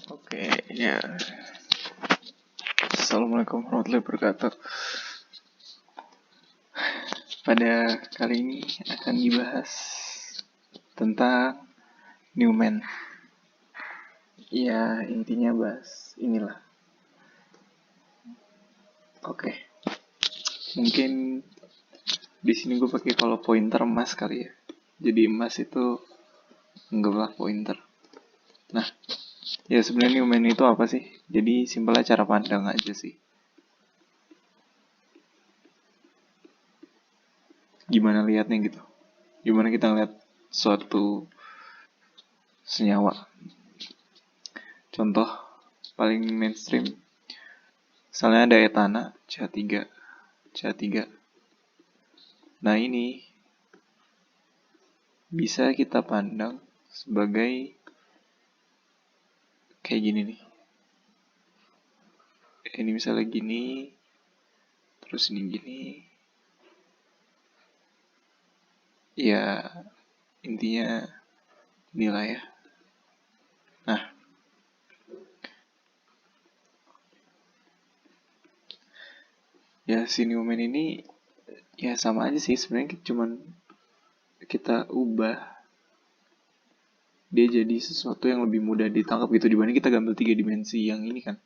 Oke, ya. Assalamualaikum warahmatullahi wabarakatuh. Pada kali ini akan dibahas tentang Newman. Ya, intinya bahas inilah. Oke. Mungkin di sini gue pakai kalau pointer emas kali ya. Jadi emas itu anggaplah pointer. Nah, ya sebenarnya Newman itu apa sih? Jadi simpelnya cara pandang aja sih. Gimana lihatnya gitu? Gimana kita lihat suatu senyawa? Contoh paling mainstream, misalnya ada etana CH3. Nah ini bisa kita pandang sebagai kayak gini nih. Ini misalnya gini, terus ini gini. Ya intinya inilah ya. Nah, ya si Newman ini ya sama aja sih sebenarnya, cuman kita ubah dia jadi sesuatu yang lebih mudah ditangkap gitu dibanding kita gambar 3 dimensi yang ini kan.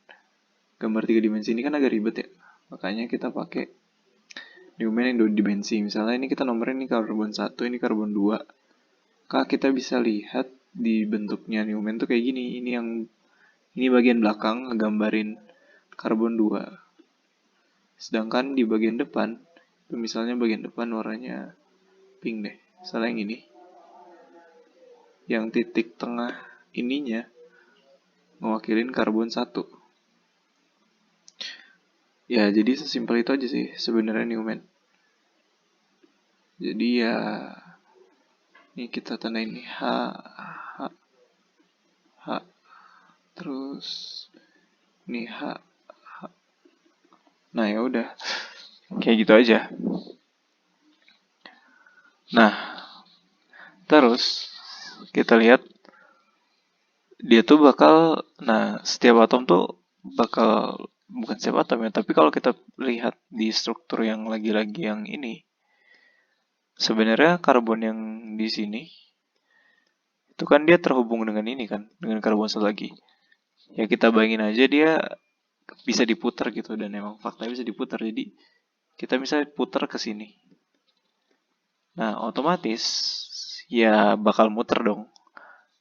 Gambar 3 dimensi ini kan agak ribet ya. Makanya kita pakai Newman yang 2 dimensi. Misalnya ini kita nomorin ini karbon 1, ini karbon 2. Kak, kita bisa lihat di bentuknya Newman tuh kayak gini. Ini bagian belakang ngegambarin karbon 2. Sedangkan di bagian depan, misalnya bagian depan warnanya pink deh. Misalnya yang ini. Yang titik tengah ininya mewakilin karbon 1. Ya, jadi sesimpel itu aja sih sebenarnya Newman. Jadi ya ini kita tandain nih H, terus nih H. Nah, ya udah. Kayak gitu aja. Nah, terus kita lihat dia tuh setiap atom tuh bakal, bukan setiap atom ya, tapi kalau kita lihat di struktur yang lagi-lagi yang ini, sebenarnya karbon yang di sini itu kan dia terhubung dengan ini kan, dengan karbon satu lagi. Ya kita bayangin aja dia bisa diputar gitu, dan emang faktanya bisa diputar. Jadi kita bisa putar ke sini. Nah, otomatis ya bakal muter dong.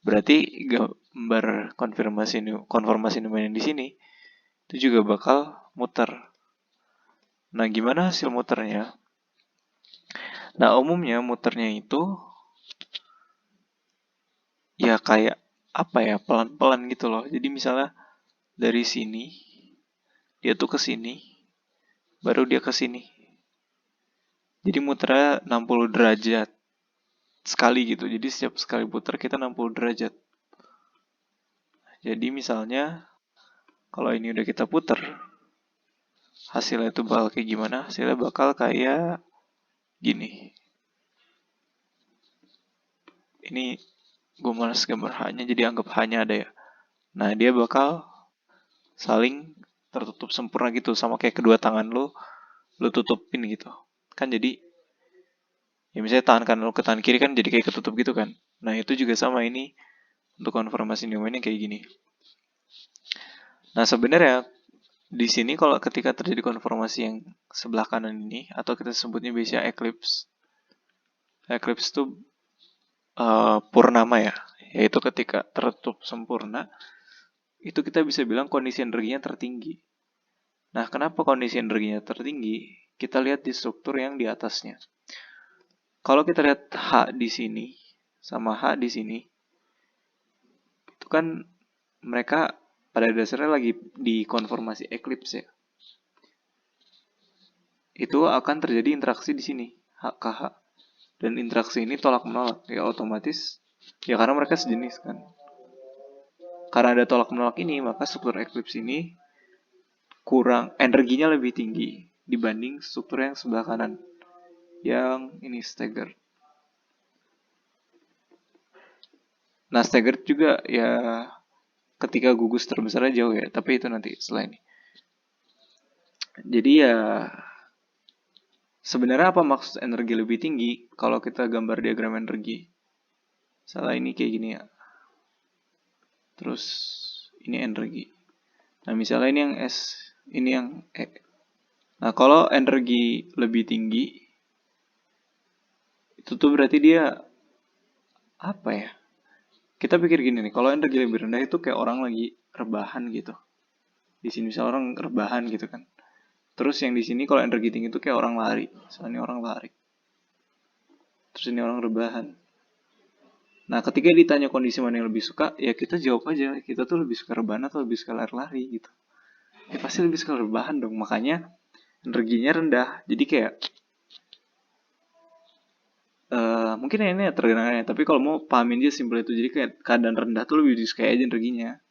Berarti gambar konformasi Newman yang di sini itu juga bakal muter. Nah, gimana hasil muternya? Nah, umumnya muternya itu ya kayak apa ya, pelan-pelan gitu loh. Jadi misalnya dari sini dia tuh ke sini, baru dia ke sini. Jadi muternya 60 derajat sekali gitu. Jadi setiap sekali putar kita 60 derajat. Jadi misalnya kalau ini udah kita putar, hasilnya itu bakal kayak gimana? Hasilnya bakal kayak gini. Ini gue malas gambar H-nya, jadi anggap H-nya ada ya. Nah, dia bakal saling tertutup sempurna gitu, sama kayak kedua tangan lo tutupin gitu. Kan jadi, ya misalnya tangan kanan lo ke tangan kiri kan jadi kayak ketutup gitu kan. Nah, itu juga sama ini untuk konformasi Newman kayak gini. Nah, sebenarnya di sini kalau ketika terjadi konformasi yang sebelah kanan ini, atau kita sebutnya biasanya eclipse. Eclipse itu purnama ya, yaitu ketika tertutup sempurna, itu kita bisa bilang kondisi energinya tertinggi. Nah, kenapa kondisi energinya tertinggi? Kita lihat di struktur yang di atasnya. Kalau kita lihat H di sini sama H di sini, itu kan mereka pada dasarnya lagi di konformasi eclipse ya. Itu akan terjadi interaksi di sini, H ke H. Dan interaksi ini tolak menolak, ya otomatis ya karena mereka sejenis kan. Karena ada tolak menolak ini, maka struktur eclipse ini kurang, energinya lebih tinggi dibanding struktur yang sebelah kanan, yang ini staggered. Nah, staggered juga ya ketika gugus terbesarnya jauh ya, tapi itu nanti setelah ini. Jadi ya sebenarnya apa maksud energi lebih tinggi kalau kita gambar diagram energi? Salah ini kayak gini ya. Terus ini energi. Nah misalnya ini yang S, ini yang E. Nah kalau energi lebih tinggi, itu tuh berarti dia apa ya? Kita pikir gini nih, kalau energi lebih rendah itu kayak orang lagi rebahan gitu. Di sini misalnya orang rebahan gitu kan. Terus yang di sini kalau energi tinggi itu kayak orang lari. Misalnya ini orang lari. Terus ini orang rebahan. Nah, ketika ditanya kondisi mana yang lebih suka, ya kita jawab aja. Kita tuh lebih suka rebahan atau lebih suka lari-lari gitu. Ya pasti lebih suka rebahan dong. Makanya energinya rendah. Jadi kayak mungkin ini ya terdengarnya. Tapi kalau mau pahamin aja simpel itu. Jadi kayak keadaan rendah tuh lebih disukai aja energinya.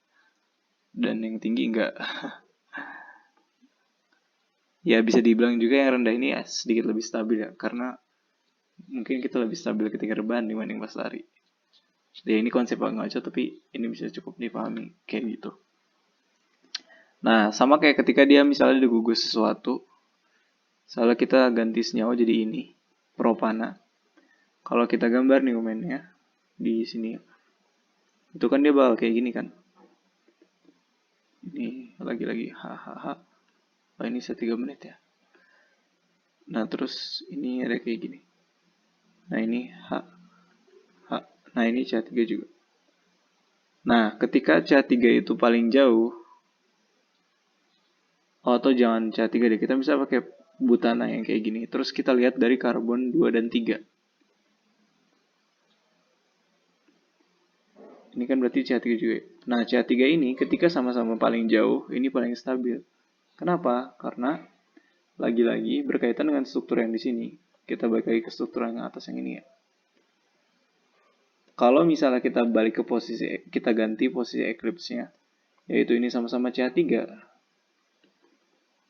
Dan yang tinggi enggak. Ya bisa dibilang juga yang rendah ini ya sedikit lebih stabil ya. Karena mungkin kita lebih stabil ketika rebahan dibanding pas lari. Ya ini konsep ngaco tapi ini bisa cukup dipahami kayak gitu. Nah sama kayak ketika dia misalnya digugus sesuatu. Misalnya kita ganti senyawa jadi ini. Propana. Kalau kita gambar nih komennya di sini. Itu kan dia bakal kayak gini kan. Ini lagi-lagi hahaha. Oh ini 3 menit ya. Nah terus ini ada kayak gini. Nah ini Nah ini CH3 juga. Nah ketika CH3 itu paling jauh. Atau jangan CH3 deh. Kita bisa pakai butana yang kayak gini. Terus kita lihat dari karbon 2 dan 3. Ini kan berarti CH3 juga. Nah CH3 ini ketika sama-sama paling jauh. Ini paling stabil. Kenapa? Karena lagi-lagi berkaitan dengan struktur yang di sini. Kita balik lagi ke struktur yang atas yang ini ya. Kalau misalnya kita balik ke posisi, kita ganti posisi eclipse-nya, yaitu ini sama-sama CH3,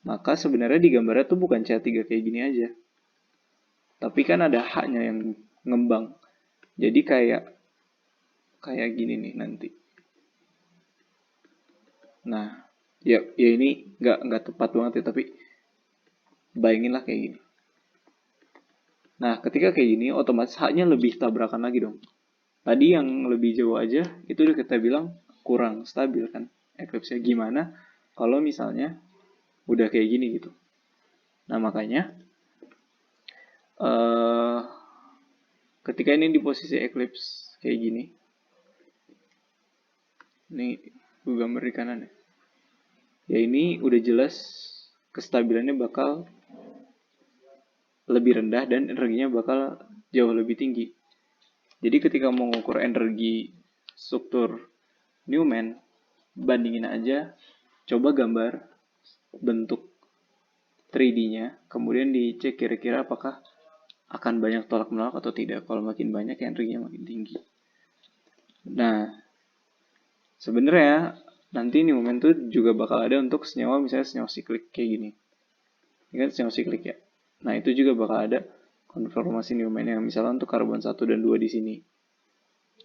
maka sebenarnya di gambarnya tuh bukan CH3 kayak gini aja. Tapi kan ada H-nya yang ngembang. Jadi kayak gini nih nanti. Nah, ya ini nggak tepat banget ya, tapi bayanginlah kayak gini. Nah, ketika kayak gini, otomatis H-nya lebih tabrakan lagi dong. Tadi yang lebih jauh aja, itu udah kita bilang kurang stabil kan. Eclipse-nya gimana kalau misalnya udah kayak gini gitu. Nah, makanya ketika ini di posisi eclipse kayak gini. Ini gue gambar di kanan ya. Ya ini udah jelas kestabilannya bakal lebih rendah dan energinya bakal jauh lebih tinggi. Jadi ketika mau mengukur energi struktur Newman, bandingin aja, coba gambar bentuk 3D-nya, kemudian dicek kira-kira apakah akan banyak tolak menolak atau tidak. Kalau makin banyak, energinya makin tinggi. Nah, sebenarnya nanti Newman tuh juga bakal ada untuk senyawa, misalnya senyawa siklik kayak gini. Ini kan senyawa siklik ya. Nah, itu juga bakal ada konformasi Newman yang misalnya untuk karbon 1 dan 2 di sini.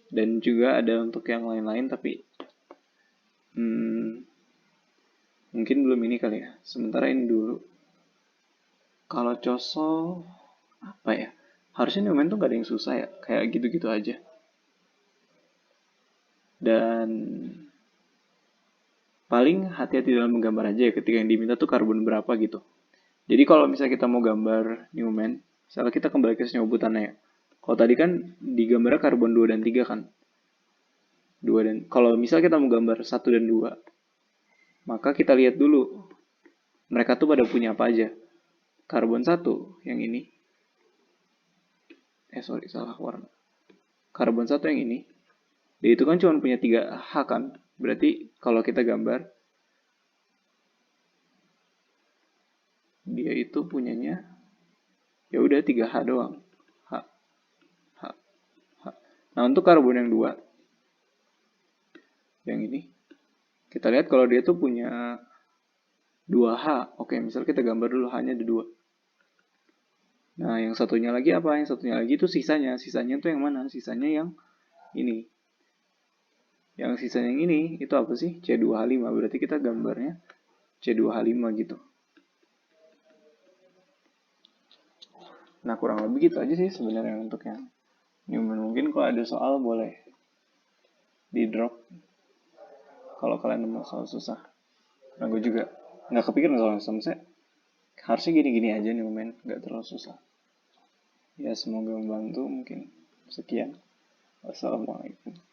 Dan juga ada untuk yang lain-lain tapi mungkin belum ini kali ya. Sementara ini dulu. Kalau Coso apa ya? Harusnya Newman tuh gak ada yang susah ya. Kayak gitu-gitu aja. Dan paling hati-hati dalam menggambar aja ya ketika yang diminta tuh karbon berapa gitu. Jadi kalau misalnya kita mau gambar Newman, misalnya kita kembali ke senyawa butannya ya. Kalau tadi kan digambarnya karbon 2 dan 3 kan. Kalau misalnya kita mau gambar 1 dan 2, maka kita lihat dulu mereka tuh pada punya apa aja. Karbon 1 yang ini. Salah warna. Karbon 1 yang ini. Dia itu kan cuma punya 3 H kan. Berarti kalau kita gambar dia itu punyanya ya udah 3 H doang. H. Nah, untuk karbon yang 2 yang ini kita lihat kalau dia tuh punya 2H. Oke, misal kita gambar dulu H-nya ada 2. Nah, yang satunya lagi apa? Yang satunya lagi itu sisanya. Sisanya tuh yang mana? Sisanya yang ini. Yang sisa yang ini, itu apa sih? C2H5, berarti kita gambarnya C2H5 gitu. Nah, kurang lebih gitu aja sih sebenarnya untuk yang Newman. Mungkin kalau ada soal boleh di drop kalau kalian nemu soal susah. Nah, gue juga nggak kepikiran soal susah. Harusnya gini-gini aja Newman, nggak terlalu susah. Ya, semoga membantu. Mungkin sekian. Wassalamualaikum.